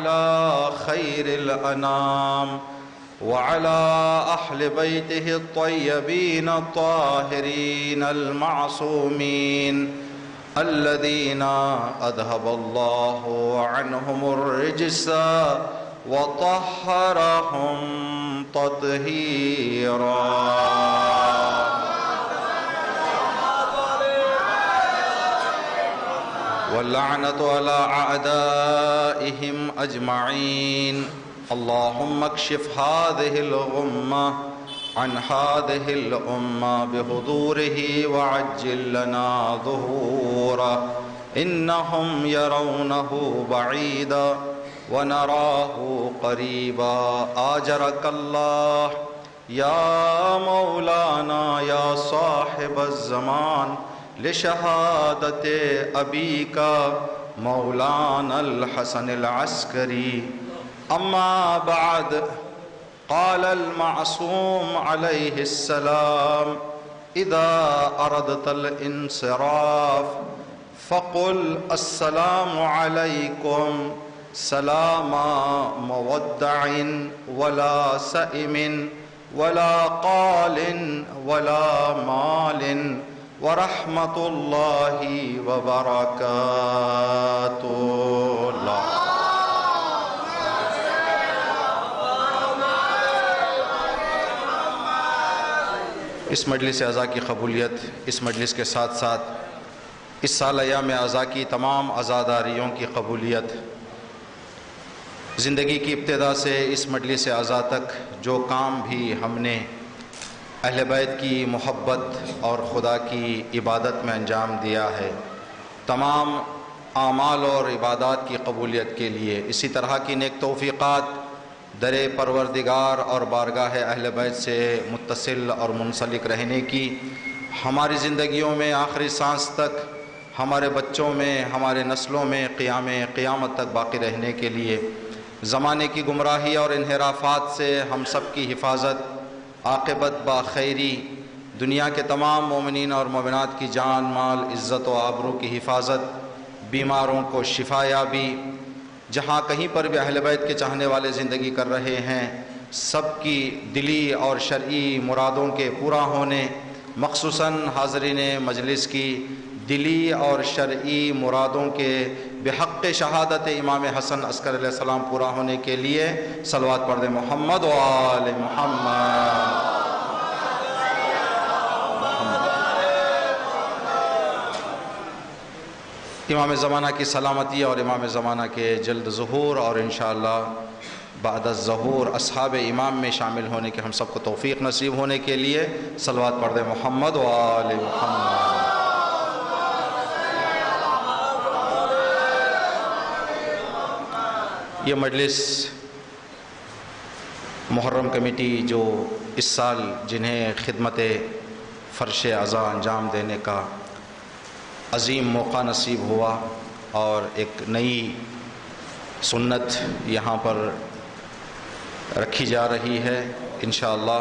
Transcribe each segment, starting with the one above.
على خير الأنام وعلى أهل بيته الطيبين الطاهرين المعصومين الذين أذهب الله عنهم الرجس وطهرهم تطهيرا. واللعنة على أعدائهم أجمعين. اللهم اكشف هذه الغمة عن هذه الأمة بحضوره وعجل لنا ظهوره. إنهم يرونه بعيدا ونراه قريبا. آجرك الله يا مولانا يا صاحب الزمان لشهادة أبيك مولانا الحسن العسكري. أما بعد، قال المعصوم عليه السلام: إذا أردت الانصراف فقل السلام عليكم سلام مودع ولا سئم ولا قال ولا مال ورحمة الله وبركاته. اس مجلس اعزاء کی قبولیت، اس مجلس کے ساتھ ساتھ اس سال ایام اعزاء کی تمام عزاداریوں کی قبولیت، زندگی کی ابتدا سے اس مجلس اعزاء تک جو کام بھی ہم نے اہل بیت کی محبت اور خدا کی عبادت میں انجام دیا ہے، تمام اعمال اور عبادات کی قبولیت کے لیے اسی طرح کی نیک توفیقات در پروردگار اور بارگاہ اہل بیت سے متصل اور منسلک رہنے کی ہماری زندگیوں میں آخری سانس تک، ہمارے بچوں میں، ہمارے نسلوں میں قیامت تک باقی رہنے کے لیے زمانے کی گمراہی اور انحرافات سے ہم سب کی حفاظت، عاقبت باخیری، دنیا کے تمام مومنین اور مومنات کی جان، مال، عزت و آبرو کی حفاظت، بیماروں کو شفا یابی، جہاں کہیں پر بھی اہل بیت کے چاہنے والے زندگی کر رہے ہیں سب کی دلی اور شرعی مرادوں کے پورا ہونے، مخصوصاً حاضرین مجلس کی دلی اور شرعی مرادوں کے بحق شہادت امام حسن عسکر علیہ السلام پورا ہونے کے لیے صلوات پڑھ دیں محمد و آل محمد. امام زمانہ کی سلامتی اور امام زمانہ کے جلد ظہور اور انشاءاللہ بعد الظہور اصحاب امام میں شامل ہونے کے ہم سب کو توفیق نصیب ہونے کے لیے صلوات پڑھ دیں محمد و آل محمد. یہ مجلس محرم کمیٹی جو اس سال جنہیں خدمت فرش اعضاء انجام دینے کا عظیم موقع نصیب ہوا اور ایک نئی سنت یہاں پر رکھی جا رہی ہے، انشاءاللہ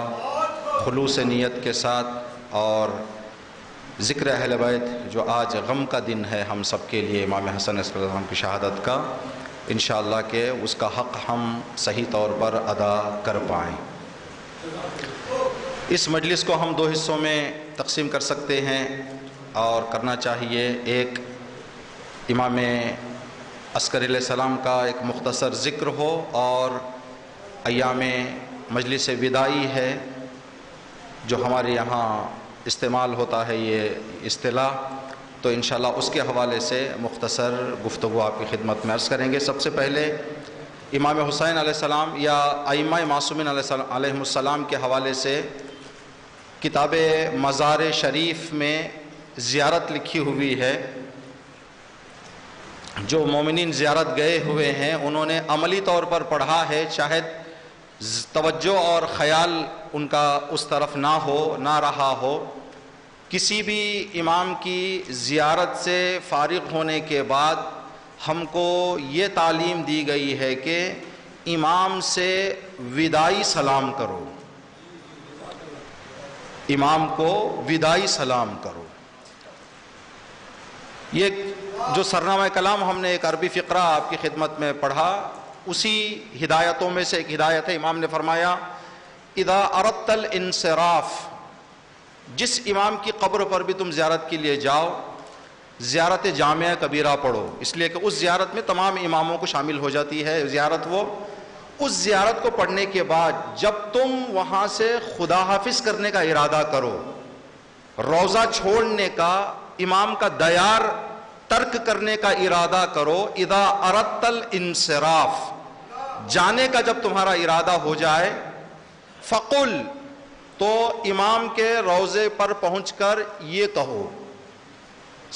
خلوص نیت کے ساتھ اور ذکر اہل بیت جو آج غم کا دن ہے ہم سب کے لیے امام حسن علیہ السلام کی شہادت کا، انشاءاللہ کہ اس کا حق ہم صحیح طور پر ادا کر پائیں. اس مجلس کو ہم دو حصوں میں تقسیم کر سکتے ہیں اور کرنا چاہیے. ایک امام عسکری علیہ السلام کا ایک مختصر ذکر ہو اور ایام مجلس وداعی ہے جو ہمارے یہاں استعمال ہوتا ہے یہ اصطلاح، تو انشاءاللہ اس کے حوالے سے مختصر گفتگو آپ کی خدمت میں عرض کریں گے. سب سے پہلے امام حسین علیہ السلام یا ائمہ معصومین علیہ السلام کے حوالے سے کتاب مزار شریف میں زیارت لکھی ہوئی ہے. جو مومنین زیارت گئے ہوئے ہیں انہوں نے عملی طور پر پڑھا ہے، شاید توجہ اور خیال ان کا اس طرف نہ رہا ہو. کسی بھی امام کی زیارت سے فارغ ہونے کے بعد ہم کو یہ تعلیم دی گئی ہے کہ امام سے وداعی سلام کرو، امام کو وداعی سلام کرو. یہ جو سرنامہ کلام ہم نے ایک عربی فقرہ آپ کی خدمت میں پڑھا، اسی ہدایتوں میں سے ایک ہدایت ہے، امام نے فرمایا اذا اردت الانصراف، جس امام کی قبر پر بھی تم زیارت کے لیے جاؤ، زیارت جامعہ کبیرہ پڑھو، اس لیے کہ اس زیارت میں تمام اماموں کو شامل ہو جاتی ہے زیارت وہ۔ اس زیارت کو پڑھنے کے بعد جب تم وہاں سے خدا حافظ کرنے کا ارادہ کرو، روزہ چھوڑنے کا، امام کا دیار ترک کرنے کا ارادہ کرو، اذا اردت الانصراف، جانے کا جب تمہارا ارادہ ہو جائے، فقل، تو امام کے روضے پر پہنچ کر یہ کہو،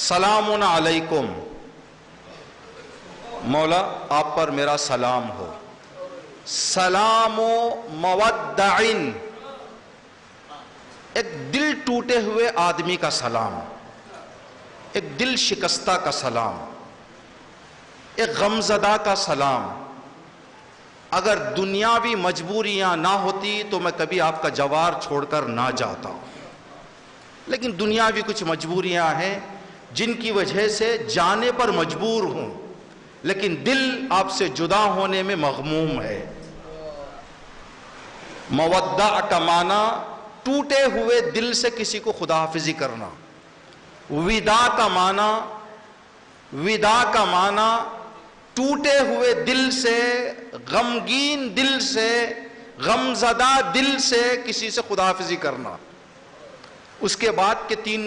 سلام علیکم، مولا آپ پر میرا سلام ہو، سلام مودع، ایک دل ٹوٹے ہوئے آدمی کا سلام، ایک دل شکستہ کا سلام، ایک غمزدہ کا سلام۔ اگر دنیاوی مجبوریاں نہ ہوتی تو میں کبھی آپ کا جوار چھوڑ کر نہ جاتا، لیکن دنیاوی کچھ مجبوریاں ہیں جن کی وجہ سے جانے پر مجبور ہوں، لیکن دل آپ سے جدا ہونے میں مغموم ہے۔ مودع کا معنی ٹوٹے ہوئے دل سے کسی کو خدا حافظی کرنا، وداع کا معنی ٹوٹے ہوئے دل سے، غمگین دل سے، غمزدہ دل سے کسی سے خدا حافظی کرنا۔ اس کے بعد کے 3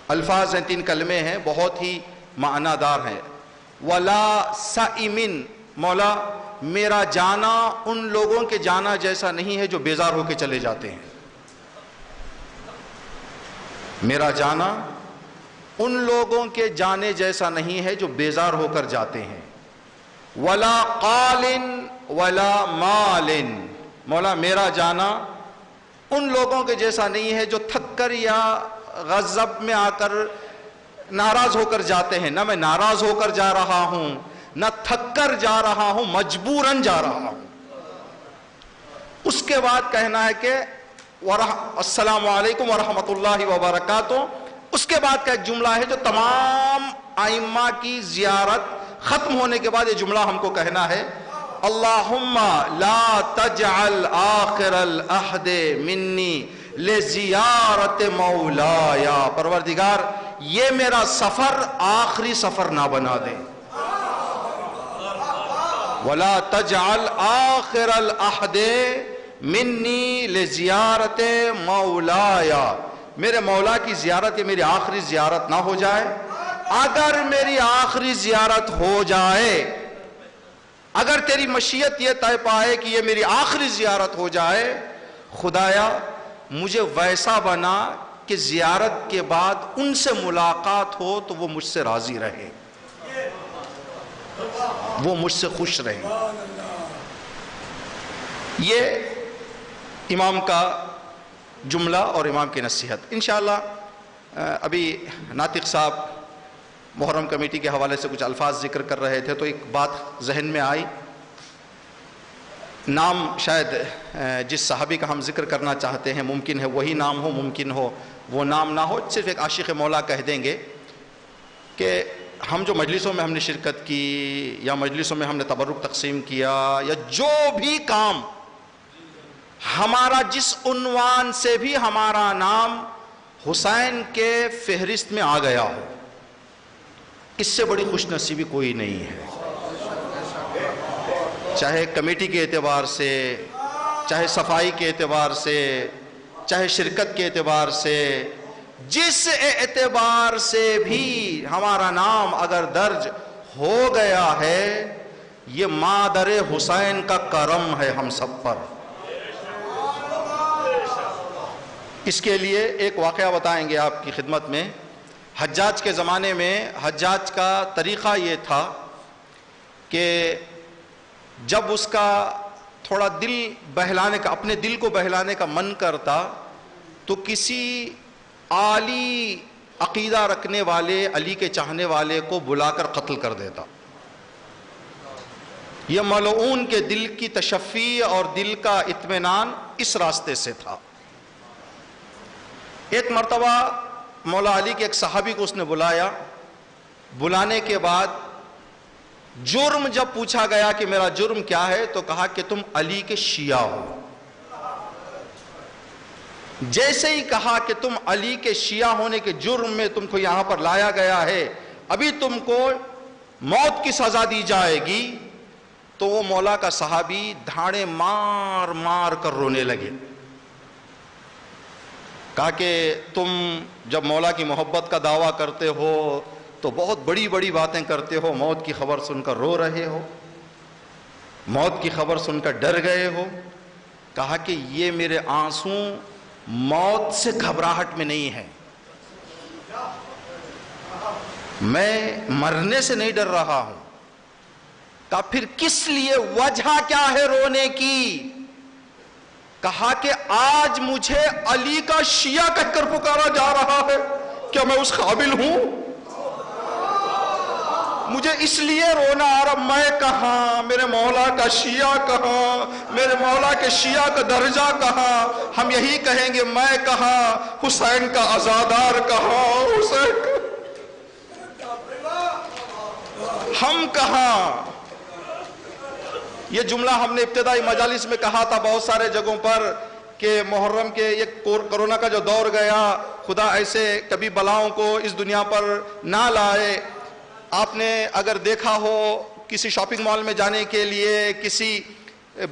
الفاظ ہیں، 3 کلمے ہیں، بہت ہی معنی دار ہیں۔ ولا سائمن، مولا میرا جانا ان لوگوں کے جانا جیسا نہیں ہے جو بیزار ہو کے چلے جاتے ہیں، میرا جانا ان لوگوں کے جانے جیسا نہیں ہے جو بیزار ہو کر جاتے ہیں۔ ولا قال ولا مال، مولا میرا جانا ان لوگوں کے جیسا نہیں ہے جو تھک کر یا غضب میں آ کر ناراض ہو کر جاتے ہیں، نہ میں ناراض ہو کر جا رہا ہوں، نہ تھک کر جا رہا ہوں، مجبوراً جا رہا ہوں۔ اس کے بعد کہنا ہے کہ السلام علیکم ورحمۃ اللہ وبرکاتہ۔ اس کے بعد کا ایک جملہ ہے جو تمام ائمہ کی زیارت ختم ہونے کے بعد یہ جملہ ہم کو کہنا ہے، اللہم لا تجعل آخر العہد منی لزیارت مولایا، پروردگار یہ میرا سفر آخری سفر نہ بنا دے۔ ولا تجعل آخر العہد منی لزیارت مولایا، میرے مولا کی زیارت یہ میری آخری زیارت نہ ہو جائے۔ اگر میری آخری زیارت ہو جائے، اگر تیری مشیت یہ طے پائے کہ یہ میری آخری زیارت ہو جائے، خدایا مجھے ویسا بنا کہ زیارت کے بعد ان سے ملاقات ہو تو وہ مجھ سے راضی رہے، وہ مجھ سے خوش رہے۔ یہ امام کا جملہ اور امام کی نصیحت۔ انشاءاللہ ابھی ناطق صاحب محرم کمیٹی کے حوالے سے کچھ الفاظ ذکر کر رہے تھے تو ایک بات ذہن میں آئی، نام شاید جس صحابی کا ہم ذکر کرنا چاہتے ہیں ممکن ہے وہی نام ہو، ممکن ہو وہ نام نہ ہو، صرف ایک عاشق مولا کہہ دیں گے کہ ہم جو مجلسوں میں ہم نے شرکت کی یا مجلسوں میں ہم نے تبرک تقسیم کیا یا جو بھی کام ہمارا جس عنوان سے بھی ہمارا نام حسین کے فہرست میں آ گیا ہو، اس سے بڑی خوش نصیبی کوئی نہیں ہے، چاہے کمیٹی کے اعتبار سے، چاہے صفائی کے اعتبار سے، چاہے شرکت کے اعتبار سے، جس اعتبار سے بھی ہمارا نام اگر درج ہو گیا ہے، یہ مادر حسین کا کرم ہے ہم سب پر۔ اس کے لیے ایک واقعہ بتائیں گے آپ کی خدمت میں۔ حجاج کے زمانے میں حجاج کا طریقہ یہ تھا کہ جب اس کا تھوڑا دل بہلانے کا، اپنے دل کو بہلانے کا من کرتا تو کسی عالی عقیدہ رکھنے والے، علی کے چاہنے والے کو بلا کر قتل کر دیتا۔ یہ ملعون کے دل کی تشفی اور دل کا اطمینان اس راستے سے تھا۔ ایک مرتبہ مولا علی کے ایک صحابی کو اس نے بلایا، بلانے کے بعد جرم جب پوچھا گیا کہ میرا جرم کیا ہے تو کہا کہ تم علی کے شیعہ ہو۔ جیسے ہی کہا کہ تم علی کے شیعہ ہونے کے جرم میں تم کو یہاں پر لایا گیا ہے، ابھی تم کو موت کی سزا دی جائے گی، تو وہ مولا کا صحابی دھاڑے مار مار کر رونے لگے۔ کہا کہ تم جب مولا کی محبت کا دعویٰ کرتے ہو تو بہت بڑی بڑی باتیں کرتے ہو، موت کی خبر سن کر رو رہے ہو، موت کی خبر سن کر ڈر گئے ہو۔ کہا کہ یہ میرے آنسو موت سے گھبراہٹ میں نہیں ہے، میں مرنے سے نہیں ڈر رہا ہوں۔ کہا پھر کس لیے، وجہ کیا ہے رونے کی؟ کہا کہ آج مجھے علی کا شیعہ کہہ کر پکارا جا رہا ہے، کیا میں اس قابل ہوں؟ مجھے اس لیے رونا آ رہا، میں کہاں، میرے مولا کا شیعہ کہاں، میرے مولا کے شیعہ کا درجہ کہاں؟ ہم یہی کہیں گے میں کہاں، حسین کا عزادار کہاں، حسین کا ہم کہاں؟ یہ جملہ ہم نے ابتدائی مجالس میں کہا تھا بہت سارے جگہوں پر کہ محرم کے یہ کرونا کا جو دور گیا، خدا ایسے کبھی بلاؤں کو اس دنیا پر نہ لائے۔ آپ نے اگر دیکھا ہو کسی شاپنگ مال میں جانے کے لیے، کسی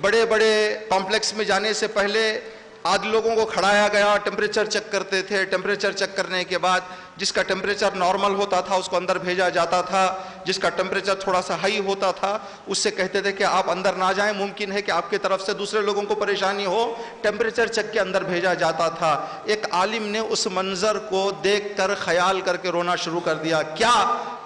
بڑے بڑے کمپلیکس میں جانے سے پہلے آدھ لوگوں کو کھڑایا گیا، ٹیمپریچر چیک کرتے تھے، ٹیمپریچر چیک کرنے کے بعد جس کا ٹیمپریچر نارمل ہوتا تھا اس کو اندر بھیجا جاتا تھا، جس کا ٹیمپریچر تھوڑا سا ہائی ہوتا تھا اس سے کہتے تھے کہ آپ اندر نہ جائیں، ممکن ہے کہ آپ کی طرف سے دوسرے لوگوں کو پریشانی ہو، ٹیمپریچر چیک کے اندر بھیجا جاتا تھا۔ ایک عالم نے اس منظر کو دیکھ کر خیال کر کے رونا شروع کر دیا۔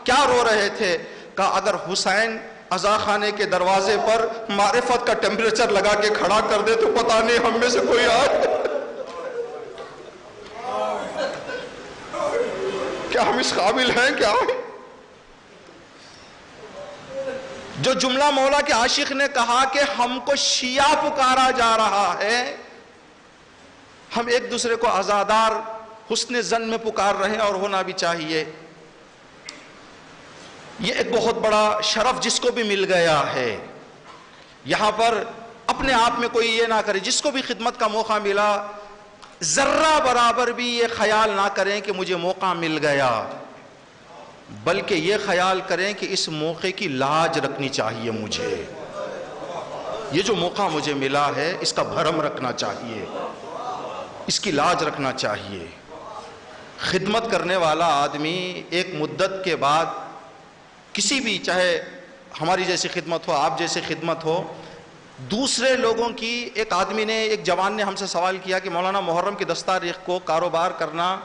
کیا رو رہے تھے؟ کہا اگر حسین عزا خانے کے دروازے پر معرفت کا ٹیمپریچر لگا کے کھڑا کر دے تو پتہ نہیں ہم میں سے کوئی آئے، کیا ہم اس قابل ہیں؟ کیا جو جملہ مولا کے عاشق نے کہا کہ ہم کو شیعہ پکارا جا رہا ہے، ہم ایک دوسرے کو عزادار حسن ظن میں پکار رہے ہیں، اور ہونا بھی چاہیے۔ یہ ایک بہت بڑا شرف جس کو بھی مل گیا ہے۔ یہاں پر اپنے آپ میں کوئی یہ نہ کرے، جس کو بھی خدمت کا موقع ملا ذرہ برابر بھی یہ خیال نہ کریں کہ مجھے موقع مل گیا، بلکہ یہ خیال کریں کہ اس موقع کی لاج رکھنی چاہیے مجھے، یہ جو موقع مجھے ملا ہے اس کا بھرم رکھنا چاہیے، اس کی لاج رکھنا چاہیے۔ خدمت کرنے والا آدمی ایک مدت کے بعد کسی بھی، چاہے ہماری جیسی خدمت ہو، آپ جیسی خدمت ہو، دوسرے لوگوں کی، ایک آدمی نے، ایک جوان نے ہم سے سوال کیا کہ مولانا محرم کی 10 تاریخ کو کاروبار کرنا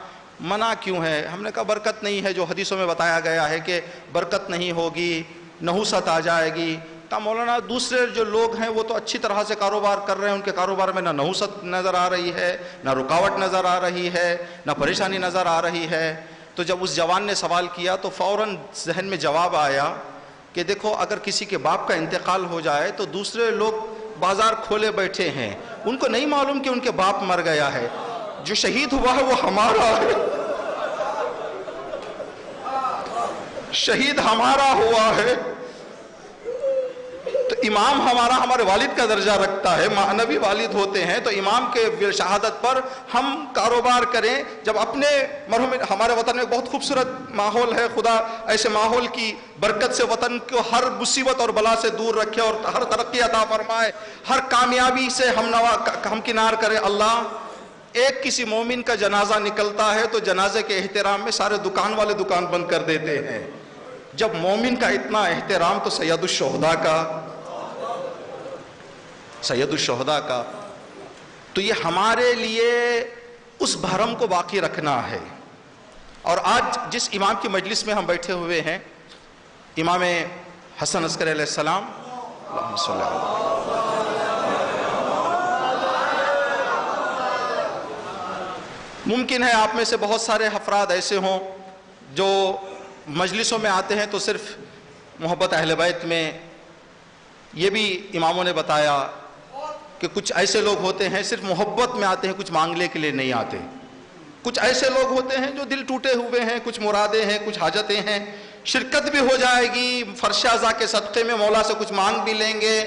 منع کیوں ہے؟ ہم نے کہا برکت نہیں ہے، جو حدیثوں میں بتایا گیا ہے کہ برکت نہیں ہوگی، نحوست آ جائے گی۔ کہا مولانا دوسرے جو لوگ ہیں وہ تو اچھی طرح سے کاروبار کر رہے ہیں، ان کے کاروبار میں نہ نحوست نظر آ رہی ہے، نہ رکاوٹ نظر آ رہی ہے، نہ پریشانی نظر آ رہی ہے۔ تو جب اس جوان نے سوال کیا تو فوراً ذہن میں جواب آیا کہ دیکھو اگر کسی کے باپ کا انتقال ہو جائے تو دوسرے لوگ بازار کھولے بیٹھے ہیں، ان کو نہیں معلوم کہ ان کے باپ مر گیا ہے، جو شہید ہوا ہے وہ ہمارا ہے، شہید ہمارا ہوا ہے، تو امام ہمارے والد کا درجہ رکھتا ہے، معنوی والد ہوتے ہیں، تو امام کے شہادت پر ہم کاروبار کریں۔ جب اپنے مرحوم، ہمارے وطن میں بہت خوبصورت ماحول ہے، خدا ایسے ماحول کی برکت سے وطن کو ہر مصیبت اور بلا سے دور رکھے اور ہر ترقی عطا فرمائے، ہر کامیابی سے ہم کنار کرے اللہ۔ ایک کسی مومن کا جنازہ نکلتا ہے تو جنازے کے احترام میں سارے دکان والے دکان بند کر دیتے ہیں، جب مومن کا اتنا احترام تو سید الشہداء کا، تو یہ ہمارے لیے اس بھرم کو باقی رکھنا ہے۔ اور آج جس امام کی مجلس میں ہم بیٹھے ہوئے ہیں، امام حسن عسکری علیہ السلام، اللہم صلی اللہ علیہ وسلم، ممکن ہے آپ میں سے بہت سارے افراد ایسے ہوں جو مجلسوں میں آتے ہیں تو صرف محبت اہل بیت میں، یہ بھی اماموں نے بتایا کہ کچھ ایسے لوگ ہوتے ہیں صرف محبت میں آتے ہیں، کچھ مانگنے کے لیے نہیں آتے، کچھ ایسے لوگ ہوتے ہیں جو دل ٹوٹے ہوئے ہیں، کچھ مرادیں ہیں، کچھ حاجتیں ہیں، شرکت بھی ہو جائے گی، فرش اعضاء کے صدقے میں مولا سے کچھ مانگ بھی لیں گے،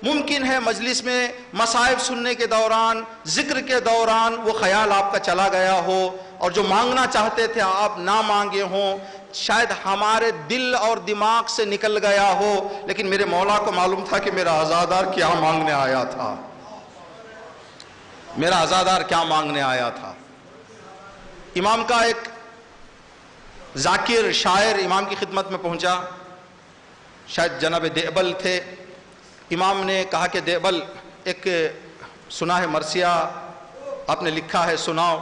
ممکن ہے مجلس میں مصائب سننے کے دوران، ذکر کے دوران وہ خیال آپ کا چلا گیا ہو اور جو مانگنا چاہتے تھے آپ نہ مانگے ہوں، شاید ہمارے دل اور دماغ سے نکل گیا ہو، لیکن میرے مولا کو معلوم تھا کہ میرا عزادار کیا مانگنے آیا تھا، میرا عزادار کیا مانگنے آیا تھا۔ امام کا ایک ذاکر شاعر امام کی خدمت میں پہنچا، شاید جناب دیبل تھے۔ امام نے کہا کہ دیبل، ایک سنا ہے مرثیہ آپ نے لکھا ہے، سناؤ۔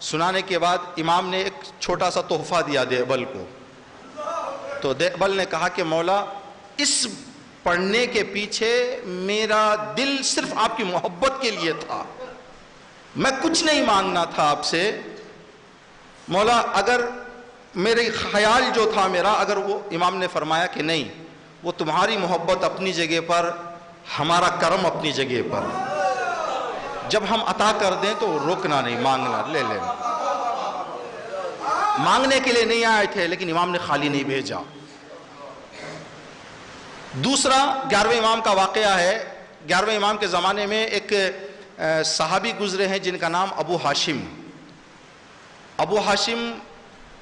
سنانے کے بعد امام نے ایک چھوٹا سا تحفہ دیا دیبل کو، تو دیبل نے کہا کہ مولا اس پڑھنے کے پیچھے میرا دل صرف آپ کی محبت کے لیے تھا، میں کچھ نہیں مانگنا تھا آپ سے مولا، اگر میرے خیال جو تھا میرا، اگر وہ، امام نے فرمایا کہ نہیں، وہ تمہاری محبت اپنی جگہ پر، ہمارا کرم اپنی جگہ پر، جب ہم عطا کر دیں تو روکنا نہیں، مانگنا، لے لینا۔ مانگنے کے لیے نہیں آئے تھے لیکن امام نے خالی نہیں بھیجا۔ دوسرا 11ویں امام کا واقعہ ہے۔ 11ویں امام کے زمانے میں ایک صحابی گزرے ہیں جن کا نام ابو ہاشم۔ ابو ہاشم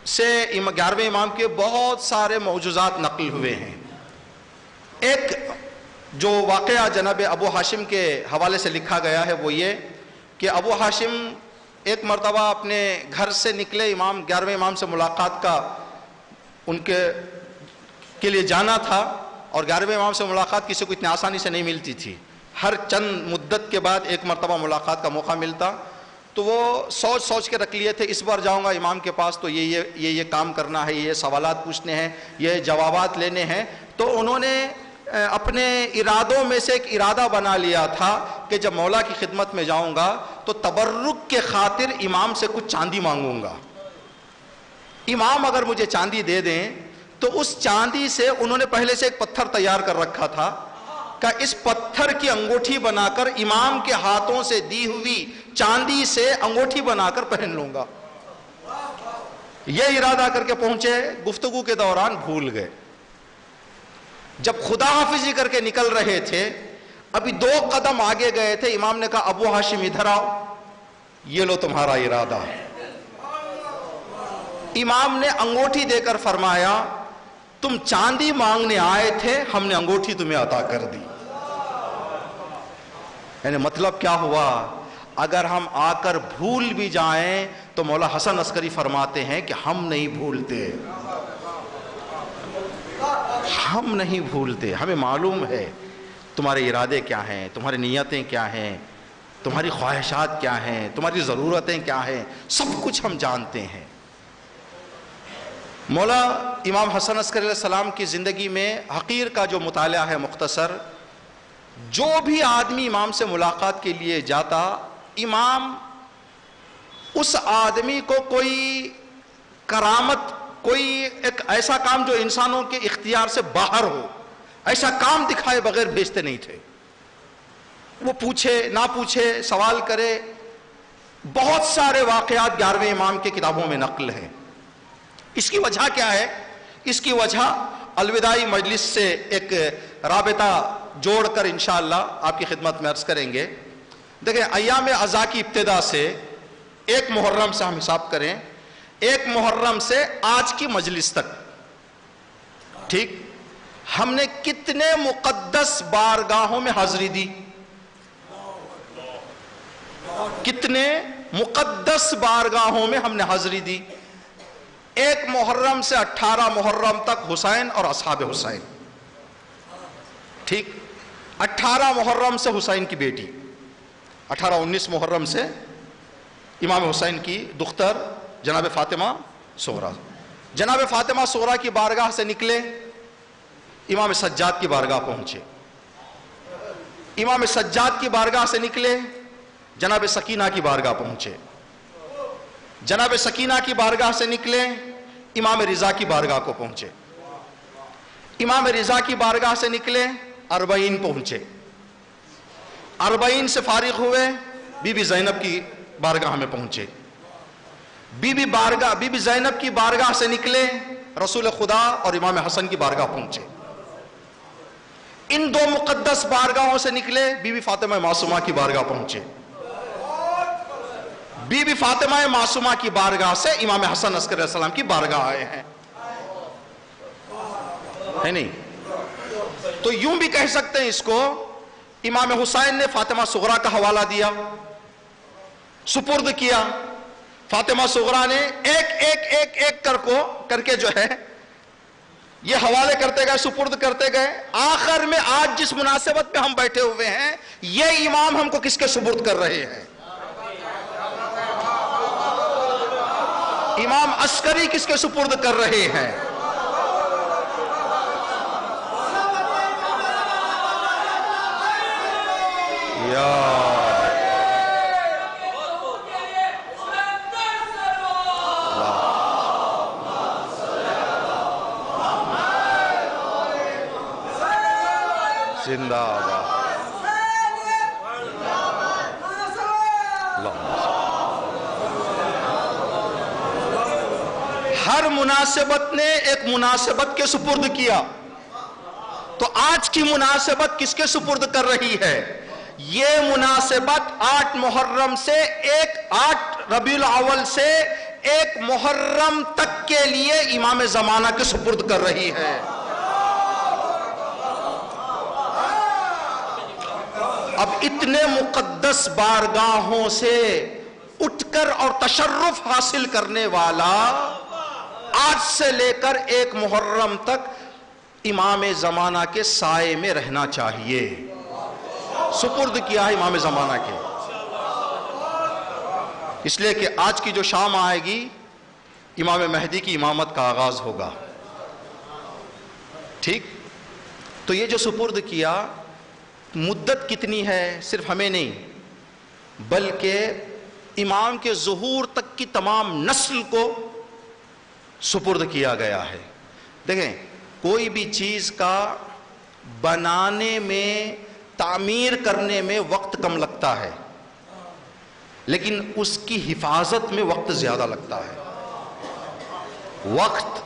سے 11ویں امام کے بہت سارے معجزات نقل ہوئے ہیں۔ ایک جو واقعہ جناب ابو ہاشم کے حوالے سے لکھا گیا ہے وہ یہ کہ ابو ہاشم ایک مرتبہ اپنے گھر سے نکلے، امام 11ویں امام سے ملاقات کا ان کے لیے جانا تھا، اور 11ویں امام سے ملاقات کسی کو اتنی آسانی سے نہیں ملتی تھی، ہر چند مدت کے بعد ایک مرتبہ ملاقات کا موقع ملتا، تو وہ سوچ کے رکھ لیے تھے اس بار جاؤں گا امام کے پاس تو یہ کام کرنا ہے، یہ سوالات پوچھنے ہیں، یہ جوابات لینے ہیں۔ تو انہوں نے اپنے ارادوں میں سے ایک ارادہ بنا لیا تھا کہ جب مولا کی خدمت میں جاؤں گا تو تبرک کے خاطر امام سے کچھ چاندی مانگوں گا، امام اگر مجھے چاندی دے دیں تو اس چاندی سے، انہوں نے پہلے سے ایک پتھر تیار کر رکھا تھا کہ اس پتھر کی انگوٹھی بنا کر امام کے ہاتھوں سے دی ہوئی چاندی سے انگوٹھی بنا کر پہن لوں گا۔ یہ ارادہ کر کے پہنچے، گفتگو کے دوران بھول گئے۔ جب خدا حافظی کر کے نکل رہے تھے، ابھی 2 قدم آگے گئے تھے، امام نے کہا ابو ہاشم ادھر آؤ، یہ لو تمہارا ارادہ۔ امام نے انگوٹھی دے کر فرمایا تم چاندی مانگنے آئے تھے، ہم نے انگوٹھی تمہیں عطا کر دی۔ یعنی مطلب کیا ہوا؟ اگر ہم آ کر بھول بھی جائیں تو مولا حسن عسکری فرماتے ہیں کہ ہم نہیں بھولتے، ہم نہیں بھولتے، ہمیں معلوم ہے تمہارے ارادے کیا ہیں، تمہاری نیتیں کیا ہیں، تمہاری خواہشات کیا ہیں، تمہاری ضرورتیں کیا ہیں، سب کچھ ہم جانتے ہیں۔ مولا امام حسن عسکری علیہ السلام کی زندگی میں حقیر کا جو مطالعہ ہے مختصر، جو بھی آدمی امام سے ملاقات کے لیے جاتا، امام اس آدمی کو کوئی کرامت، کوئی ایک ایسا کام جو انسانوں کے اختیار سے باہر ہو، ایسا کام دکھائے بغیر بھیجتے نہیں تھے۔ وہ پوچھے نہ پوچھے، سوال کرے، بہت سارے واقعات 11ویں امام کے کتابوں میں نقل ہیں۔ اس کی وجہ کیا ہے؟ اس کی وجہ الوداعی مجلس سے ایک رابطہ جوڑ کر انشاءاللہ آپ کی خدمت میں عرض کریں گے۔ دیکھیں، ایام عزا کی ابتدا سے 1 محرم سے ہم حساب کریں، 1 محرم سے آج کی مجلس تک، ٹھیک، ہم نے کتنے مقدس بارگاہوں میں حاضری دی؟ کتنے مقدس بارگاہوں میں ہم نے حاضری دی؟ 1 محرم سے 18 محرم تک حسین اور اصحاب حسین، ٹھیک، 18 محرم سے حسین کی بیٹی، 18-19 محرم سے امام حسین کی دختر جناب فاطمہ صغریٰ، جناب فاطمہ صغریٰ کی بارگاہ سے نکلے، امام سجاد کی بارگاہ پہنچے، امام سجاد کی بارگاہ سے نکلے، جناب سکینہ کی بارگاہ پہنچے، جناب سکینہ کی بارگاہ سے نکلے، امام رضا کی بارگاہ کو پہنچے، امام رضا کی بارگاہ سے نکلے، 40 پہنچے، 40 سے فارغ ہوئے، بی بی زینب کی بارگاہ میں پہنچے، بی بی زینب کی بارگاہ سے نکلے، رسول خدا اور امام حسن کی بارگاہ پہنچے. ان دو مقدس بارگاہوں سے نکلے، بی بی فاطمہ معصومہ کی بارگاہ پہنچے. بی بی فاطمہ معصومہ کی بارگاہ سے امام حسن عسکری علیہ السلام کی بارگاہ آئے ہیں، ہے نہیں؟ تو یوں بھی کہہ سکتے ہیں اس کو، امام حسین نے فاطمہ صغرا کا حوالہ دیا، سپرد کیا. فاطمہ صغرا نے ایک ایک ایک ایک کر کے جو ہے یہ حوالے کرتے گئے، سپرد کرتے گئے. آخر میں آج جس مناسبت پہ ہم بیٹھے ہوئے ہیں، یہ امام ہم کو کس کے سپرد کر رہے ہیں؟ امام عسکری کس کے سپرد کر رہے ہیں؟ زندہ آباد. ہر مناسبت نے ایک مناسبت کے سپرد کیا. تو آج کی مناسبت کس کے سپرد کر رہی ہے؟ یہ مناسبت 8 محرم سے 8 ربیع الاول سے 1 محرم تک کے لیے امام زمانہ کے سپرد کر رہی ہے. اب اتنے مقدس بارگاہوں سے اٹھ کر اور تشرف حاصل کرنے والا آج سے لے کر 1 محرم تک امام زمانہ کے سائے میں رہنا چاہیے. سپرد کیا ہے امام زمانہ کے. اس لیے کہ آج کی جو شام آئے گی، امام مہدی کی امامت کا آغاز ہوگا. ٹھیک؟ تو یہ جو سپرد کیا، مدت کتنی ہے صرف ہمیں نہیں بلکہ امام کے ظہور تک کی تمام نسل کو سپرد کیا گیا ہے. دیکھیں، کوئی بھی چیز کا بنانے میں، تعمیر کرنے میں وقت کم لگتا ہے، لیکن اس کی حفاظت میں وقت زیادہ لگتا ہے. وقت،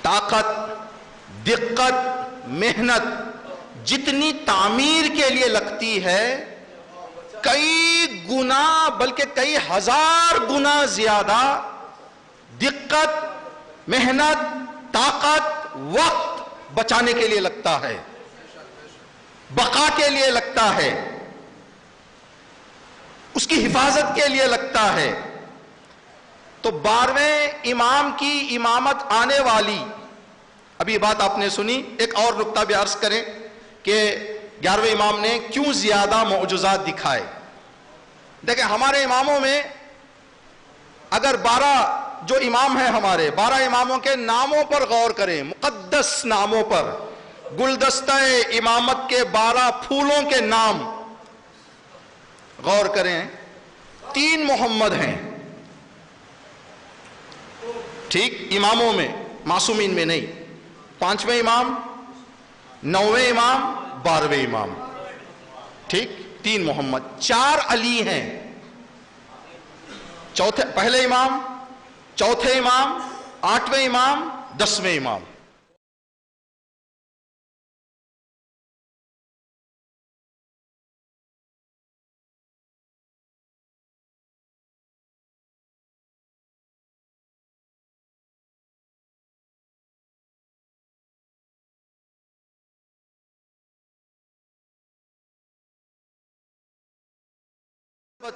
طاقت، دقت، محنت جتنی تعمیر کے لیے لگتی ہے، کئی گنا بلکہ کئی ہزار گنا زیادہ دقت، محنت، طاقت، وقت بچانے کے لیے لگتا ہے، بقا کے لیے لگتا ہے، اس کی حفاظت کے لیے لگتا ہے. تو 12ویں امام کی امامت آنے والی، ابھی بات آپ نے سنی. ایک اور نقطہ بھی عرض کریں کہ 11ویں امام نے کیوں زیادہ معجزات دکھائے. دیکھیں، ہمارے اماموں میں اگر 12 جو امام ہیں، ہمارے 12 اماموں کے ناموں پر غور کریں، مقدس ناموں پر، گلدستہ امامت کے 12 پھولوں کے نام غور کریں، 3 محمد ہیں. ٹھیک؟ اماموں میں، معصومین میں نہیں. 5ویں امام، 9ویں امام، 12ویں امام. ٹھیک؟ 3 محمد. 4 علی ہیں. پہلے امام، چوتھے امام، 8ویں امام، 10ویں امام.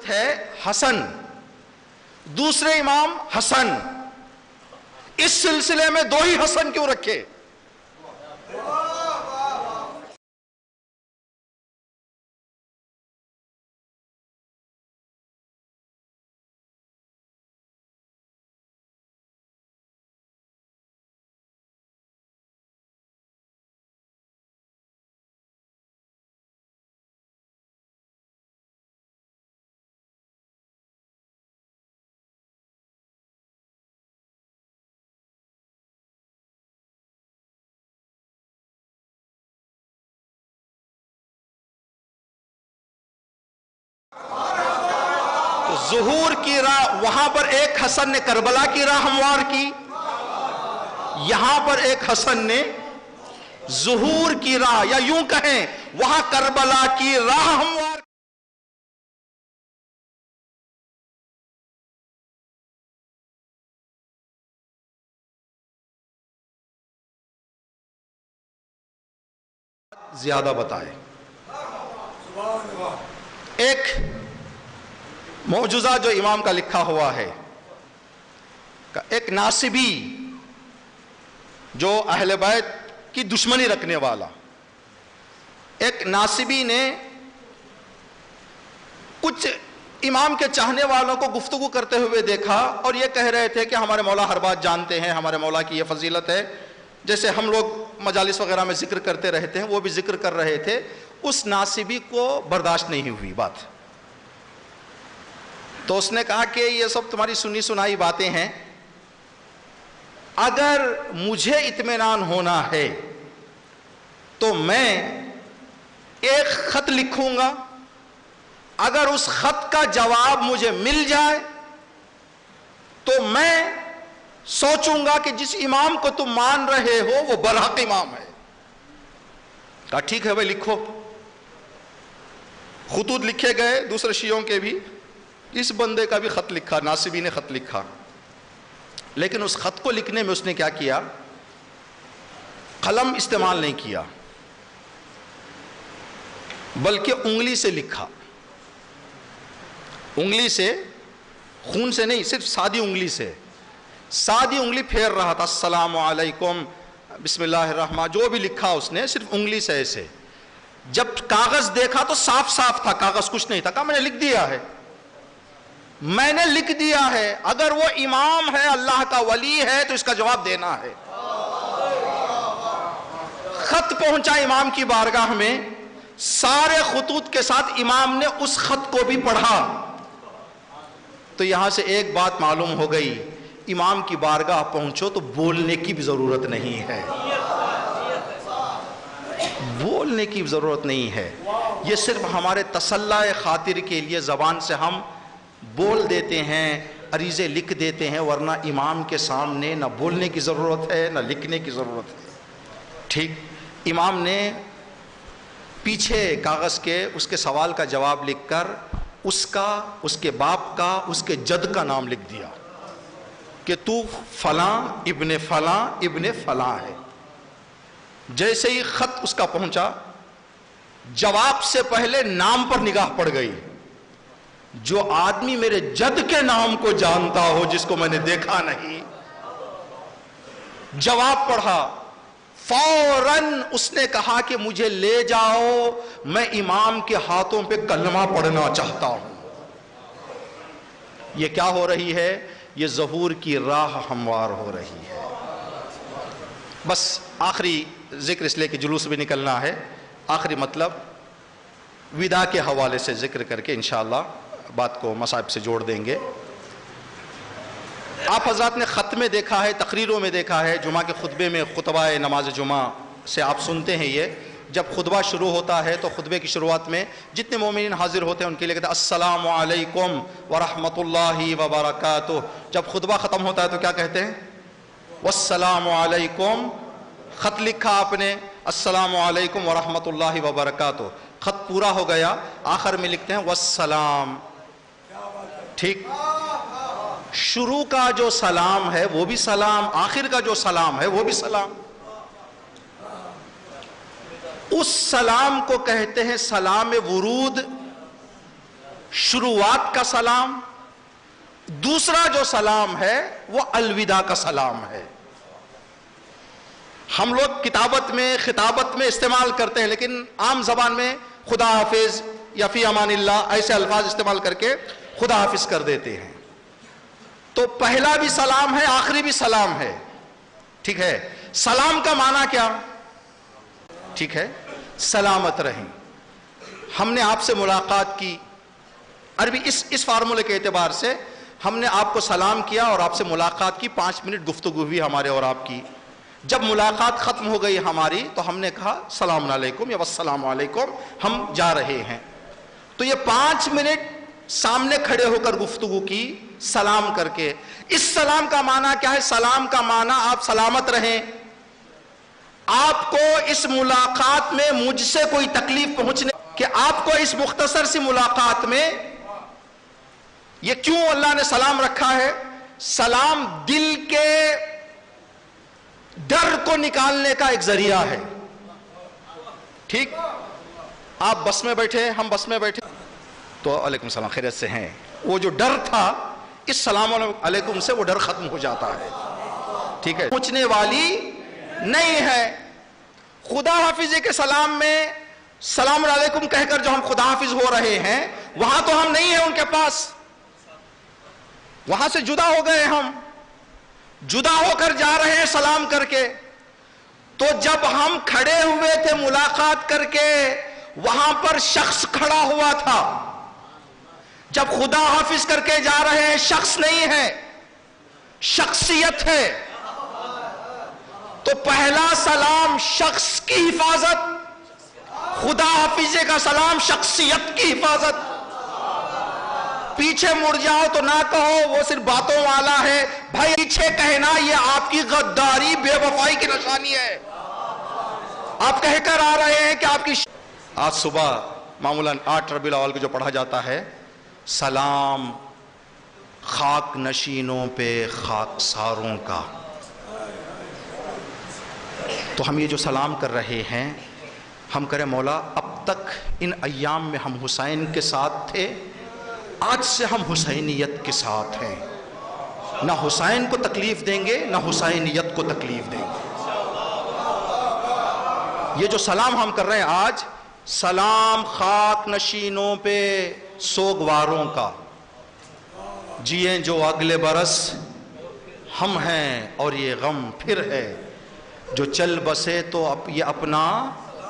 ہے حسن، دوسرے امام حسن. اس سلسلے میں 2 ہی حسن کیوں رکھے؟ ظہور کی راہ، وہاں پر ایک حسن نے کربلا کی راہ ہموار کی، یہاں پر ایک حسن نے ظہور کی راہ، یا یوں کہیں وہاں کربلا کی راہ ہموار زیادہ بتائے۔ ایک معجزہ جو امام کا لکھا ہوا ہے، ایک ناصبی جو اہل بیت کی دشمنی رکھنے والا، ایک ناصبی نے کچھ امام کے چاہنے والوں کو گفتگو کرتے ہوئے دیکھا، اور یہ کہہ رہے تھے کہ ہمارے مولا ہر بات جانتے ہیں، ہمارے مولا کی یہ فضیلت ہے، جیسے ہم لوگ مجالس وغیرہ میں ذکر کرتے رہتے ہیں، وہ بھی ذکر کر رہے تھے۔ اس ناصبی کو برداشت نہیں ہوئی بات، تو اس نے کہا کہ یہ سب تمہاری سنی سنائی باتیں ہیں، اگر مجھے اطمینان ہونا ہے تو میں ایک خط لکھوں گا، اگر اس خط کا جواب مجھے مل جائے تو میں سوچوں گا کہ جس امام کو تم مان رہے ہو وہ برحق امام ہے۔ کہا ٹھیک ہے بھائی لکھو۔ خطوط لکھے گئے دوسرے شیعوں کے بھی، اس بندے کا بھی خط لکھا، ناصبی نے خط لکھا، لیکن اس خط کو لکھنے میں اس نے کیا کیا؟ قلم استعمال نہیں کیا، بلکہ انگلی سے لکھا، انگلی سے، خون سے نہیں، صرف سادی انگلی سے، سادی انگلی پھیر رہا تھا، السلام علیکم بسم اللہ الرحمن، جو بھی لکھا اس نے صرف انگلی سے ایسے۔ جب کاغذ دیکھا تو صاف صاف تھا، کاغذ کچھ نہیں تھا، کہا میں نے لکھ دیا ہے، میں نے لکھ دیا ہے، اگر وہ امام ہے، اللہ کا ولی ہے تو اس کا جواب دینا ہے۔ خط پہنچا امام کی بارگاہ میں، سارے خطوط کے ساتھ امام نے اس خط کو بھی پڑھا، تو یہاں سے ایک بات معلوم ہو گئی، امام کی بارگاہ پہنچو تو بولنے کی بھی ضرورت نہیں ہے، بولنے کی ضرورت نہیں ہے، یہ صرف ہمارے تسلی خاطر کے لیے زبان سے ہم بول دیتے ہیں، عریضے لکھ دیتے ہیں، ورنہ امام کے سامنے نہ بولنے کی ضرورت ہے نہ لکھنے کی ضرورت ہے۔ ٹھیک، امام نے پیچھے کاغذ کے اس کے سوال کا جواب لکھ کر اس کا، اس کے باپ کا، اس کے جد کا نام لکھ دیا کہ تو فلاں ابن فلاں ابن فلاں ہے۔ جیسے ہی خط اس کا پہنچا، جواب سے پہلے نام پر نگاہ پڑ گئی، جو آدمی میرے جد کے نام کو جانتا ہو جس کو میں نے دیکھا نہیں، جواب پڑھا، فوراً اس نے کہا کہ مجھے لے جاؤ، میں امام کے ہاتھوں پہ کلمہ پڑھنا چاہتا ہوں۔ یہ کیا ہو رہی ہے؟ یہ ظہور کی راہ ہموار ہو رہی ہے۔ بس آخری ذکر اس لیے کہ جلوس بھی نکلنا ہے، آخری مطلب وداع کے حوالے سے ذکر کر کے انشاءاللہ بات کو مصائب سے جوڑ دیں گے۔ آپ حضرات نے خط میں دیکھا ہے، تقریروں میں دیکھا ہے، جمعہ کے خطبے میں، خطبہ نماز جمعہ سے آپ سنتے ہیں، یہ جب خطبہ شروع ہوتا ہے تو خطبے کی شروعات میں جتنے مومنین حاضر ہوتے ہیں ان کے لیے کہتے ہیں السلام علیکم ورحمۃ اللہ وبرکاتہ۔ جب خطبہ ختم ہوتا ہے تو کیا کہتے ہیں؟ والسلام علیکم۔ خط لکھا آپ نے، السلام علیکم ورحمۃ اللہ وبرکاتہ، خط پورا ہو گیا، آخر میں لکھتے ہیں والسلام۔ ٹھیک، شروع کا جو سلام ہے وہ بھی سلام، آخر کا جو سلام ہے وہ بھی سلام۔ اس سلام کو کہتے ہیں سلام ورود، شروعات کا سلام۔ دوسرا جو سلام ہے وہ الوداع کا سلام ہے۔ ہم لوگ کتابت میں، خطابت میں استعمال کرتے ہیں، لیکن عام زبان میں خدا حافظ یا فی امان اللہ ایسے الفاظ استعمال کر کے خدا حافظ کر دیتے ہیں۔ تو پہلا بھی سلام ہے، آخری بھی سلام ہے۔ ٹھیک ہے، سلام کا معنی کیا؟ ٹھیک ہے، سلامت رہیں۔ ہم نے آپ سے ملاقات کی، عربی اس فارمولے کے اعتبار سے ہم نے آپ کو سلام کیا اور آپ سے ملاقات کی، 5 منٹ گفتگو ہوئی ہمارے اور آپ کی۔ جب ملاقات ختم ہو گئی ہماری تو ہم نے کہا السلام علیکم یا والسلام علیکم، ہم جا رہے ہیں۔ تو یہ 5 منٹ سامنے کھڑے ہو کر گفتگو کی سلام کر کے. اس سلام کا معنی کیا ہے؟ سلام کا معنی آپ سلامت رہیں. آپ کو اس ملاقات میں مجھ سے کوئی تکلیف پہنچنے کہ آپ کو اس مختصر سی ملاقات میں یہ کیوں اللہ نے سلام رکھا ہے؟ سلام دل کے ڈر کو نکالنے کا ایک ذریعہ ہے. ٹھیک، آپ بس میں بیٹھے، ہم بس میں بیٹھے تو علیکم السلام، خیریت سے ہیں، وہ جو ڈر تھا اس سلام علیکم سے وہ ڈر ختم ہو جاتا ہے. ٹھیک ہے، پہنچنے والی نہیں ہے. خدا حافظی کے سلام میں سلام علیکم کہہ کر جو ہم خدا حافظ ہو رہے ہیں وہاں تو ہم نہیں ہیں ان کے پاس، وہاں سے جدا ہو گئے، ہم جدا ہو کر جا رہے ہیں سلام کر کے. تو جب ہم کھڑے ہوئے تھے ملاقات کر کے وہاں پر شخص کھڑا ہوا تھا. جب خدا حافظ کر کے جا رہے ہیں شخص نہیں ہے، شخصیت ہے. تو پہلا سلام شخص کی حفاظت، خدا حافظے کا سلام شخصیت کی حفاظت. پیچھے مڑ جاؤ تو نہ کہو وہ صرف باتوں والا ہے، بھائی پیچھے کہنا یہ آپ کی غداری بے وفائی کی نشانی ہے. آپ کہہ کر آ رہے ہیں کہ آپ کی آج صبح معمولاً 8 ربیع الاول کو جو پڑھا جاتا ہے سلام خاک نشینوں پہ خاکساروں کا، تو ہم یہ جو سلام کر رہے ہیں ہم کریں مولا اب تک ان ایام میں ہم حسین کے ساتھ تھے، آج سے ہم حسینیت کے ساتھ ہیں. نہ حسین کو تکلیف دیں گے نہ حسینیت کو تکلیف دیں گے. یہ جو سلام ہم کر رہے ہیں آج، سلام خاک نشینوں پہ سوگواروں کا، جیئیں جو اگلے برس ہم ہیں اور یہ غم پھر ہے، جو چل بسے تو یہ اپنا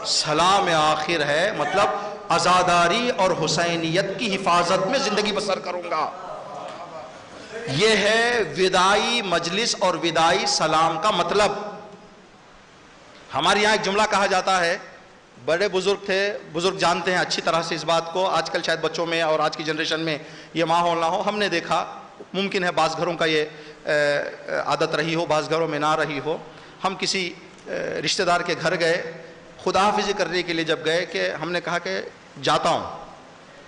سلام آخر ہے. مطلب عزاداری اور حسینیت کی حفاظت میں زندگی بسر کروں گا. یہ ہے وداعی مجلس اور وداعی سلام کا مطلب. ہمارے یہاں ایک جملہ کہا جاتا ہے، بڑے بزرگ تھے، بزرگ جانتے ہیں اچھی طرح سے اس بات کو، آج کل شاید بچوں میں اور آج کی جنریشن میں یہ ماحول نہ ہو. ہم نے دیکھا، ممکن ہے بعض گھروں کا یہ عادت رہی ہو، بعض گھروں میں نہ رہی ہو. ہم کسی رشتہ دار کے گھر گئے، خدا حافظی کرنے کے لیے جب گئے کہ ہم نے کہا کہ جاتا ہوں،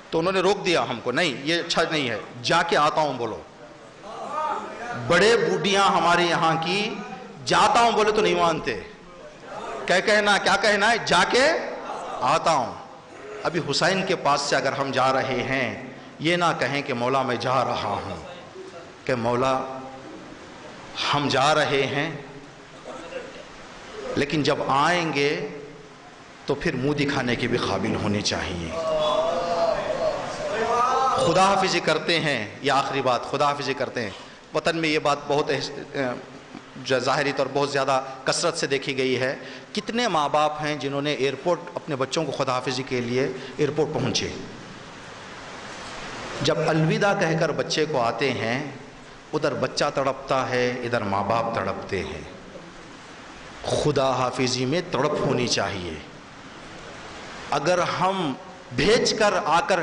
تو انہوں نے روک دیا ہم کو، نہیں یہ اچھا نہیں ہے، جا کے آتا ہوں بولو. بڑے بوڑھیاں ہمارے یہاں کی جاتا ہوں بولے تو نہیں مانتے. کیا کہنا ہے؟ جا کے آتا ہوں. ابھی حسین کے پاس سے اگر ہم جا رہے ہیں یہ نہ کہیں کہ مولا میں جا رہا ہوں، کہ مولا ہم جا رہے ہیں لیکن جب آئیں گے تو پھر منہ دکھانے کے بھی قابل ہونے چاہیے. خدا حافظی کرتے ہیں، یہ آخری بات، خدا حافظی کرتے ہیں. وطن میں یہ بات بہت ظاہری طور بہت زیادہ کثرت سے دیکھی گئی ہے. کتنے ماں باپ ہیں جنہوں نے ایئرپورٹ اپنے بچوں کو خدا حافظی کے لیے ایئرپورٹ پہنچے، جب الوداع کہہ کر بچے کو آتے ہیں ادھر بچہ تڑپتا ہے، ادھر ماں باپ تڑپتے ہیں. خدا حافظی میں تڑپ ہونی چاہیے. اگر ہم بھیج کر آ کر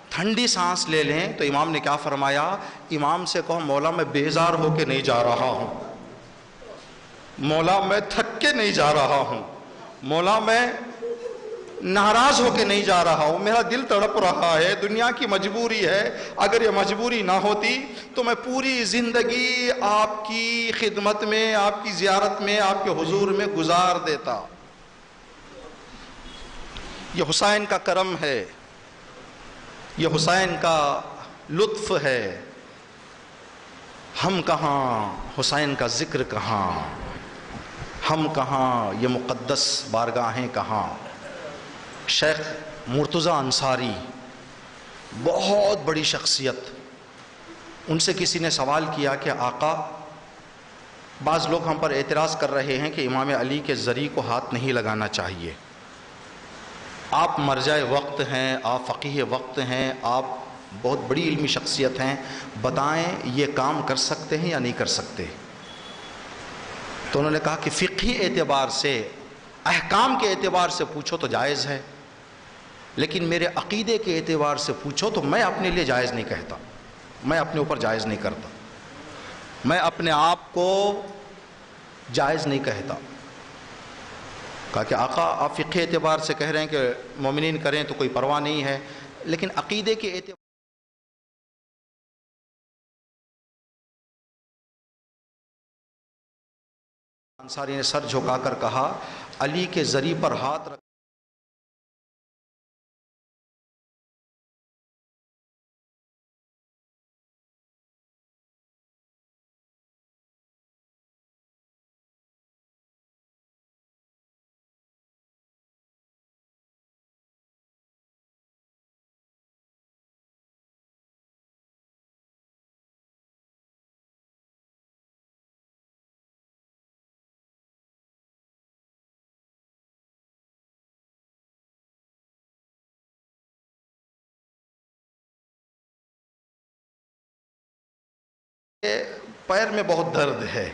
ٹھنڈی سانس لے لیں تو امام نے کیا فرمایا؟ امام سے کہو مولا میں بیزار ہو کے نہیں جا رہا ہوں، مولا میں تھک کے نہیں جا رہا ہوں، مولا میں ناراض ہو کے نہیں جا رہا ہوں، میرا دل تڑپ رہا ہے، دنیا کی مجبوری ہے. اگر یہ مجبوری نہ ہوتی تو میں پوری زندگی آپ کی خدمت میں، آپ کی زیارت میں، آپ کے حضور میں گزار دیتا. یہ حسین کا کرم ہے، یہ حسین کا لطف ہے. ہم کہاں، حسین کا ذکر کہاں، ہم کہاں، یہ مقدس بارگاہیں کہاں. شیخ مرتضی انصاری بہت بڑی شخصیت، ان سے کسی نے سوال کیا کہ آقا بعض لوگ ہم پر اعتراض کر رہے ہیں کہ امام علی کے ذری کو ہاتھ نہیں لگانا چاہیے، آپ مرجع وقت ہیں، آپ فقیہ وقت ہیں، آپ بہت بڑی علمی شخصیت ہیں، بتائیں یہ کام کر سکتے ہیں یا نہیں کر سکتے؟ تو انہوں نے کہا کہ فقہی اعتبار سے، احکام کے اعتبار سے پوچھو تو جائز ہے، لیکن میرے عقیدے کے اعتبار سے پوچھو تو میں اپنے لیے جائز نہیں کہتا، میں اپنے اوپر جائز نہیں کرتا، میں اپنے آپ کو جائز نہیں کہتا۔ کہا کہ آقا آپ فقہ اعتبار سے کہہ رہے ہیں کہ مومنین کریں تو کوئی پرواہ نہیں ہے، لیکن عقیدے کے اعتبار انصاری نے سر جھکا کر کہا علی کے زری پر ہاتھ رکھ پیر میں بہت درد ہے۔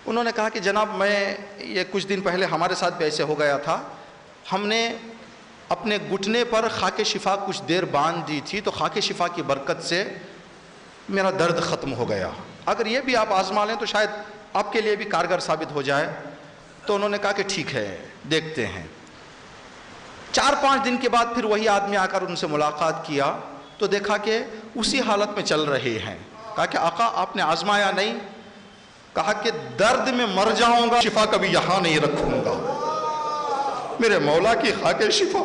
انہوں نے کہا کہ جناب میں یہ کچھ دن پہلے ہمارے ساتھ بھی ایسے ہو گیا تھا، ہم نے اپنے گھٹنے پر خاک شفا کچھ دیر باندھ دی تھی تو خاک شفا کی برکت سے میرا درد ختم ہو گیا، اگر یہ بھی آپ آزما لیں تو شاید آپ کے لیے بھی کارگر ثابت ہو جائے۔ تو انہوں نے کہا کہ ٹھیک ہے دیکھتے ہیں۔ 4-5 دن کے بعد پھر وہی آدمی آ کر ان سے ملاقات کیا تو دیکھا کہ اسی حالت میں چل رہے ہیں۔ کہا کہ آقا آپ نے آزمایا نہیں؟ کہا کہ درد میں مر جاؤں گا، شفا کبھی یہاں نہیں رکھوں گا، میرے مولا کی خاک شفا۔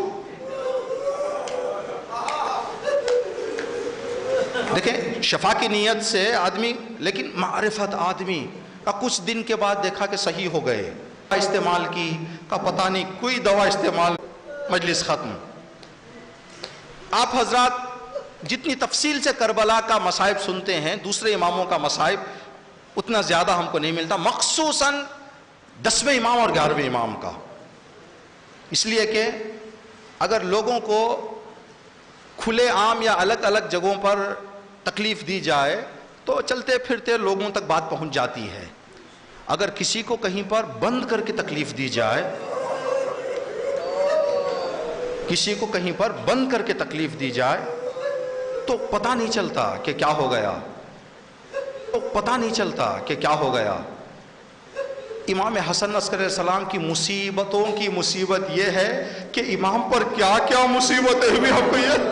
دیکھیں شفا کی نیت سے آدمی، لیکن معرفت آدمی کا کچھ دن کے بعد دیکھا کہ صحیح ہو گئے، استعمال کی کا پتہ نہیں، کوئی دوا استعمال، مجلس ختم۔ آپ حضرات جتنی تفصیل سے کربلا کا مصائب سنتے ہیں، دوسرے اماموں کا مصائب اتنا زیادہ ہم کو نہیں ملتا، مخصوصاً 10ویں امام اور 11ویں امام کا، اس لیے کہ اگر لوگوں کو کھلے عام یا الگ الگ جگہوں پر تکلیف دی جائے تو چلتے پھرتے لوگوں تک بات پہنچ جاتی ہے، اگر کسی کو کہیں پر بند کر کے تکلیف دی جائے، کسی کو کہیں پر بند کر کے تکلیف دی جائے تو پتہ نہیں چلتا کہ کیا ہو گیا، تو پتہ نہیں چلتا کہ کیا ہو گیا۔ امام حسن عسکری علیہ السلام کی مصیبتوں کی مصیبت یہ ہے کہ امام پر کیا کیا مصیبتیں ہوئی ہم کو یہ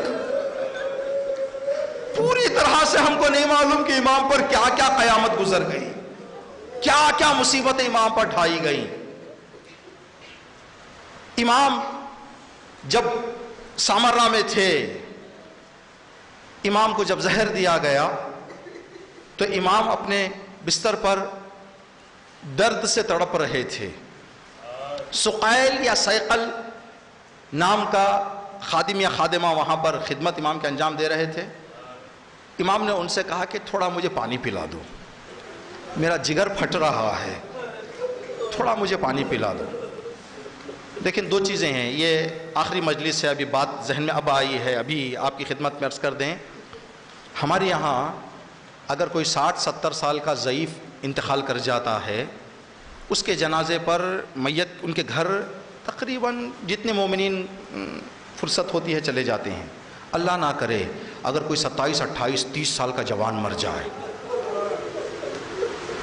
پوری طرح سے ہم کو نہیں معلوم کہ امام پر کیا کیا قیامت گزر گئی، کیا کیا مصیبتیں امام پر ڈھائی گئی۔ امام جب سامرا میں تھے، امام کو جب زہر دیا گیا تو امام اپنے بستر پر درد سے تڑپ رہے تھے۔ سقیل یا سیقل نام کا خادم یا خادمہ وہاں پر خدمت امام کے انجام دے رہے تھے۔ امام نے ان سے کہا کہ تھوڑا مجھے پانی پلا دو، میرا جگر پھٹ رہا ہے، تھوڑا مجھے پانی پلا دو۔ لیکن 2 چیزیں ہیں، یہ آخری مجلس سے ابھی بات ذہن میں اب آئی ہے، ابھی آپ کی خدمت میں عرض کر دیں، ہمارے یہاں اگر کوئی 60-70 سال کا ضعیف انتقال کر جاتا ہے، اس کے جنازے پر میت ان کے گھر تقریباً جتنے مومنین فرصت ہوتی ہے چلے جاتے ہیں۔ اللہ نہ کرے اگر کوئی 27, 28, 30 سال کا جوان مر جائے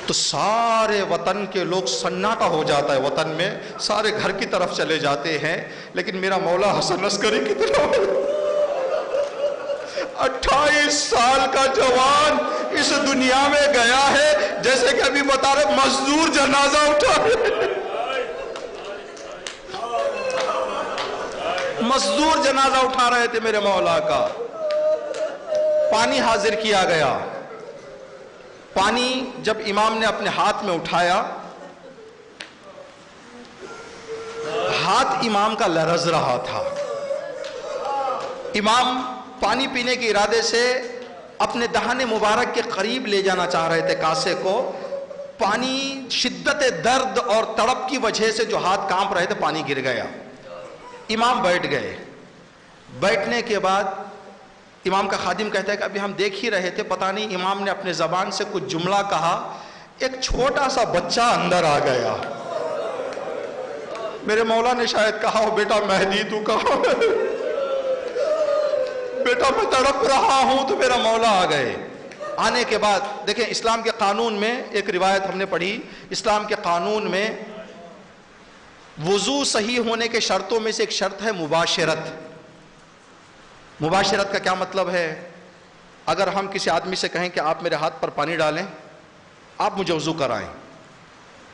تو سارے وطن کے لوگ سناٹا ہو جاتا ہے، وطن میں سارے گھر کی طرف چلے جاتے ہیں، لیکن میرا مولا حسن عسکری کی طرف 28 سال کا جوان اس دنیا میں گیا ہے، جیسے کہ ابھی بتا رہے مزدور جنازہ اٹھا رہے، مزدور جنازہ اٹھا رہے تھے میرے مولا کا۔ پانی حاضر کیا گیا، پانی جب امام نے اپنے ہاتھ میں اٹھایا، ہاتھ امام کا لرز رہا تھا۔ امام پانی پینے کے ارادے سے اپنے دہانے مبارک کے قریب لے جانا چاہ رہے تھے کاسے کو، پانی شدت درد اور تڑپ کی وجہ سے جو ہاتھ کانپ رہے تھے پانی گر گیا۔ امام بیٹھ گئے، بیٹھنے کے بعد امام کا خادم کہتا ہے کہ ابھی ہم دیکھ ہی رہے تھے، پتہ نہیں امام نے اپنے زبان سے کچھ جملہ کہا، ایک چھوٹا سا بچہ اندر آ گیا۔ میرے مولا نے شاید کہا ہو بیٹا مہدی تو کہا میں تڑپ رہا ہوں تو میرا مولا آ گئے۔ آنے کے بعد دیکھیں اسلام کے قانون میں ایک روایت ہم نے پڑھی، اسلام کے قانون میں وضو صحیح ہونے کے شرطوں میں سے ایک شرط ہے مباشرت۔ مباشرت کا کیا مطلب ہے؟ اگر ہم کسی آدمی سے کہیں کہ آپ میرے ہاتھ پر پانی ڈالیں، آپ مجھے وضو کرائیں،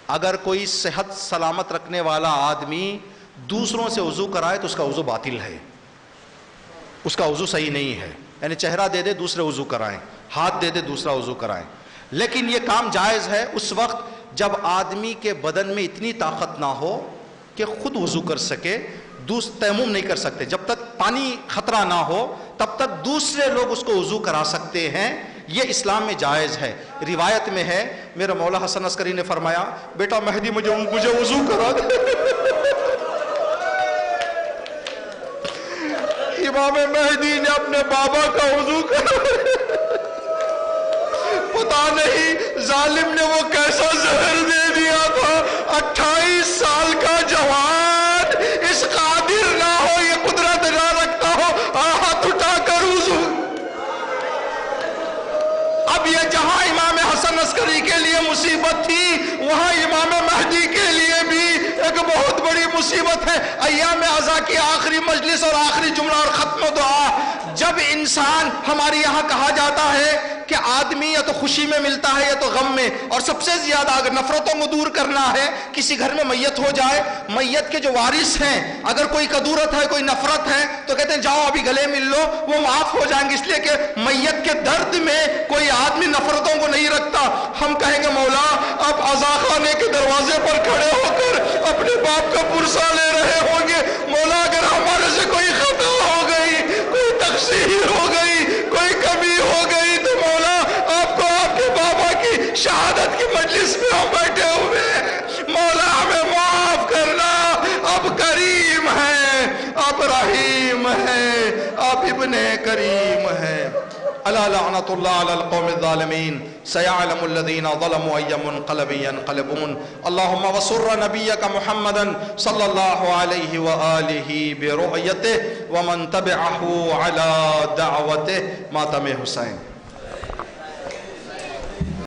اگر کوئی صحت سلامت رکھنے والا آدمی دوسروں سے وضو کرائے تو اس کا وضو باطل ہے، اس کا وضو صحیح نہیں ہے۔ یعنی چہرہ دے دے دوسرے وضو کرائیں، ہاتھ دے دے دوسرا وضو کرائیں، لیکن یہ کام جائز ہے اس وقت جب آدمی کے بدن میں اتنی طاقت نہ ہو کہ خود وضو کر سکے، تیمم نہیں کر سکتے، جب تک پانی خطرہ نہ ہو تب تک دوسرے لوگ اس کو وضو کرا سکتے ہیں، یہ اسلام میں جائز ہے۔ روایت میں ہے میرا مولا حسن عسکری نے فرمایا بیٹا مہدی مجھے وضو کرا دے۔ امام مہدی نے اپنے بابا کا وضو کرا، پتا نہیں ظالم نے وہ کیسا زہر دے دیا تھا، 28 سال کا جوان اس قادر نہ ہو، یہ قدرت نہ رکھتا ہو، ہاتھ اٹھا کر وضو۔ اب یہ جہاں امام حسن عسکری کے لیے مصیبت تھی وہاں امام مہدی کے لیے بھی ایک بہت بڑی مصیبت ہے۔ ایام عزا کی آخری مجلس اور آخری جملہ اور ختم دعا، جب انسان ہمارے یہاں کہا جاتا ہے کہ آدمی یا تو خوشی میں ملتا ہے یا تو غم میں، اور سب سے زیادہ اگر نفرتوں کو دور کرنا ہے، کسی گھر میں میت ہو جائے، میت کے جو وارث ہیں اگر کوئی کدورت ہے کوئی نفرت ہے تو کہتے ہیں جاؤ ابھی گلے مل لو، وہ معاف ہو جائیں گے، اس لیے کہ میت کے درد میں کوئی آدمی نفرتوں کو نہیں رکھتا۔ ہم کہیں گے مولا آپ عزا خانے کے دروازے پر کھڑے ہو کر اپنے باپ کا پرسہ لے رہے ہوں گے، مولا اگر ہمارے سے کوئی خطا ہو گئی، کوئی تقصیر ہو گئی، کوئی کمی ہو گئی تو مولا آپ کو آپ کے بابا کی شہادت کی مجلس میں ہم بیٹھے ہوئے ہیں، مولا ہمیں معاف کرنا، آپ کریم ہیں، آپ رحیم ہیں، آپ ابن کریم ہیں۔ الا لعنت اللہ علی القوم الظالمین سیعلم الذین ظلموا ای منقلب ینقلبون اللہم وسر نبیک محمدا صلی اللہ علیہ وآلہ برؤیتہ ومن تبعہ علی دعوتہ۔ ماتم حسین۔